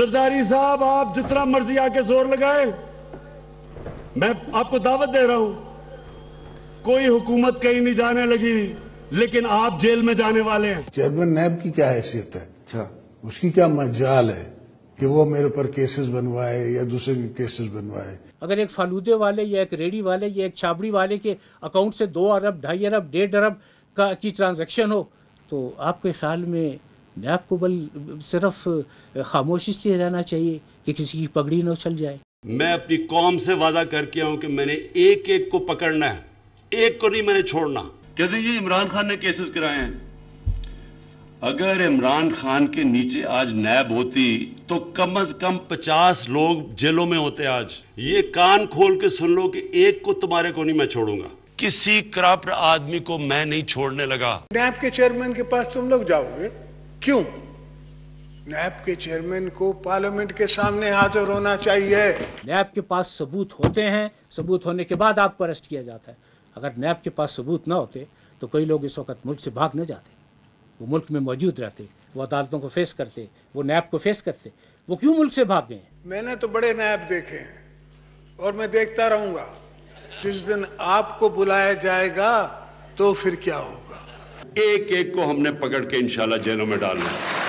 जरदारी साहब, आप जितना मर्जी आके जोर लगाए, मैं आपको दावत दे रहा हूं, कोई हुकूमत कहीं नहीं जाने लगी, लेकिन आप जेल में जाने वाले हैं। चेयरमैन नैब की क्या हैसियत है? अच्छा, उसकी क्या मजाल है कि वो मेरे ऊपर केसेस बनवाए या दूसरे के केसेस बनवाए? अगर एक फालूदे वाले या एक रेडी वाले या एक छाबड़ी वाले के अकाउंट से 2 अरब, 2.5 अरब, 1.5 अरब की ट्रांजैक्शन हो, तो आपके ख्याल में नैब को बल सिर्फ खामोशी से रहना चाहिए कि किसी की पगड़ी न उछल जाए? मैं अपनी कौम से वादा करके आऊं कि मैंने एक एक को पकड़ना है, एक को नहीं मैंने छोड़ना। कहते हैं ये इमरान खान ने केसेस कराए हैं। अगर इमरान खान के नीचे आज नैब होती तो कम से कम 50 लोग जेलों में होते आज। ये कान खोल के सुन लो कि एक को तुम्हारे को नहीं मैं छोड़ूंगा, किसी करप्ट आदमी को मैं नहीं छोड़ने लगा। नैब के चेयरमैन के पास तुम लोग जाओगे क्यों? नैब के चेयरमैन को पार्लियामेंट के सामने हाजिर होना चाहिए। नैब के पास सबूत होते हैं, सबूत होने के बाद आपको अरेस्ट किया जाता है। अगर नैब के पास सबूत ना होते तो कई लोग इस वक्त मुल्क से भाग न जाते, वो मुल्क में मौजूद रहते, वो अदालतों को फेस करते, वो नैब को फेस करते। वो क्यों मुल्क से भाग गए? मैंने तो बड़े नैब देखे हैं और मैं देखता रहूंगा। जिस दिन आपको बुलाया जाएगा तो फिर क्या होगा? एक एक को हमने पकड़ के इंशाल्लाह जेलों में डालना है।